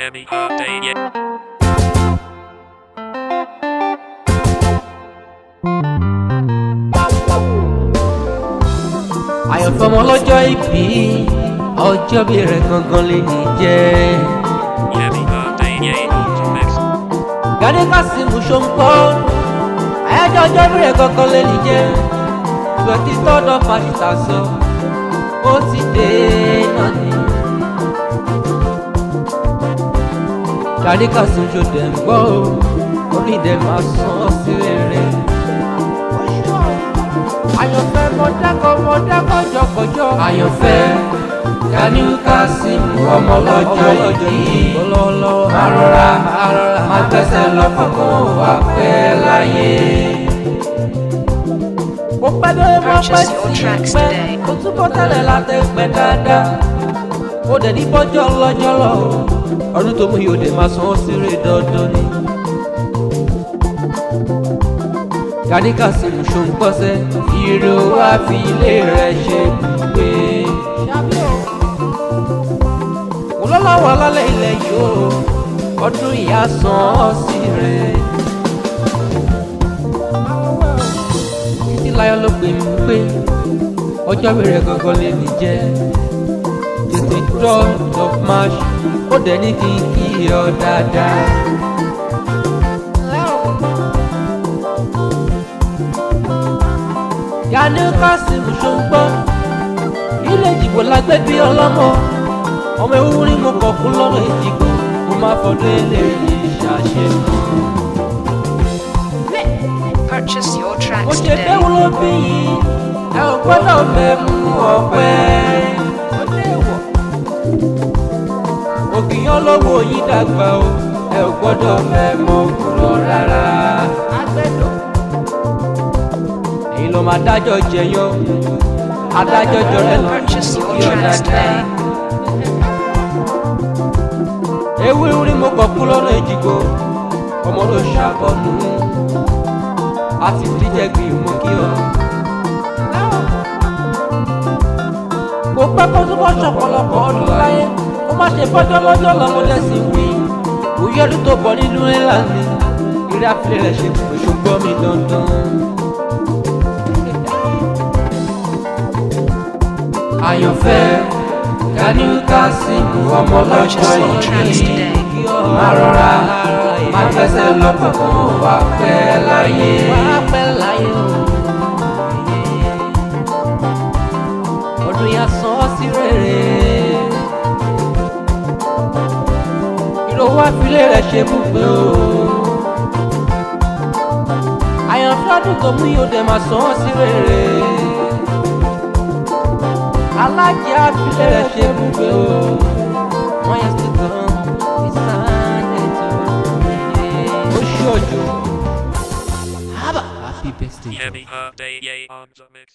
Happy birthday, yeah. Àyànfẹ́ ọmọ ọlọ́jọ́ ìbí ọjọ́ bí rẹ̀ gangan lè ní jẹ́. Happy birthday, yeah. Mix. Gani Kasimu Ṣóńpọ̀ àyájọ́ ọjọ́ bí rẹ̀ gangan lè ní jẹ́. 23rd of March ó ti dé náà ni. Gani Kasimu ṣo dẹ̀ ń gbọ́ orí dẹ̀ máa sàn sí rere. Àyànfẹ́ mọ̀dákọ̀ jọkọjọ. Àyànfẹ́ Gani Kasimu ọmọ lọ́jọ́ yìí. Má rọra má gbẹ́sẹ̀ lọ́kọ̀ọ̀kan wá pẹ́ láyé. Mo pẹ́ lóye mọ́ pẹ́ sí pẹ́, mo túbọ̀ tẹ́lẹ̀ láti pẹ́ dáadáa. Mo dẹ̀ ní bọ́jọ́ lọ́jọ́ lọ, ọdún tó mú yóò dé máa san ó síre dandan ni. Gani Kasimu Ṣóńpọ̀ṣẹ́ ìró wá fi ilé rẹ̀ ṣe gbé. Mo lọ́lọ́wọ́ lálẹ́ ilẹ̀ yìí o, ọdún ìyá san ọ́ sí rẹ̀. Títí láyọ̀ ló pè mí pé ọjọ́ bẹ̀rẹ̀ gangan lè ní jẹ́ 23rd of March, ó dẹ̀ ní kí n kí ọ dáadáa. Gani Kasimu Ṣóńpọ̀ ilé ìdìbò lágbé bí ọlọ́mọ ọmọ ewúrin mo kọ̀ fún lọ́rọ̀ ìdìbò mo máa fọdún eléyìí ṣàṣẹ. Purchase your Mo tracks ṣe today. déwú ló bí yìí ẹ ò gbọ́dọ̀ mẹ́mú ọ̀pẹ. Òkìyàn lọ́wọ́ yìí dàgbà o ẹ ò gbọ́dọ̀ mẹ́mú òkúrọ̀ rárá. Èyí ló máa dájọ́ jẹyọ adájọ́ jọrẹ lọ Purchase your kí ọ̀dà tracks dá. today. Ewúrẹ́ mo kọ̀ kú lọ́nà ìjìgbó ọmọ ló ṣàbọ̀nù àti díjẹ́ gbìn mú kí ọ. Kò pẹ́ kó túbọ̀ ṣọ̀pọ̀lọpọ̀ ọdún láyé kó má ṣe fọ́jọ́ lọ́jọ́ lọ́mọdé sí wí. Òye ọdún tó bọ̀ nínú ńlá ni ìrẹ́ àfilẹ̀ rẹ̀ ṣe ṣùgbọ́n mi dandan. Àyànfẹ́ Gani Kasimu ọmọ lọ́jọ́ yìí má rọra má gbẹ́sẹ̀ lọ́kọ̀ọ̀kan wá pẹ́ láyé. Ọdún yà sàn ọ́ sí rere. Ìrọ̀wọ́ àfilẹ̀ rẹ̀ ṣe bùgbé o. Àyànfẹ́ ọdún tó mú yóò dẹ̀ máa sàn ọ́ sí rere. Alájẹ àfilẹ̀ rẹ̀ ṣe bùgbé o. Wọ́n yẹ sí gan ìsàlẹ̀ tó yẹ. Ó ṣojo. Happy birthday. Happy birthday, yeah. On the mix.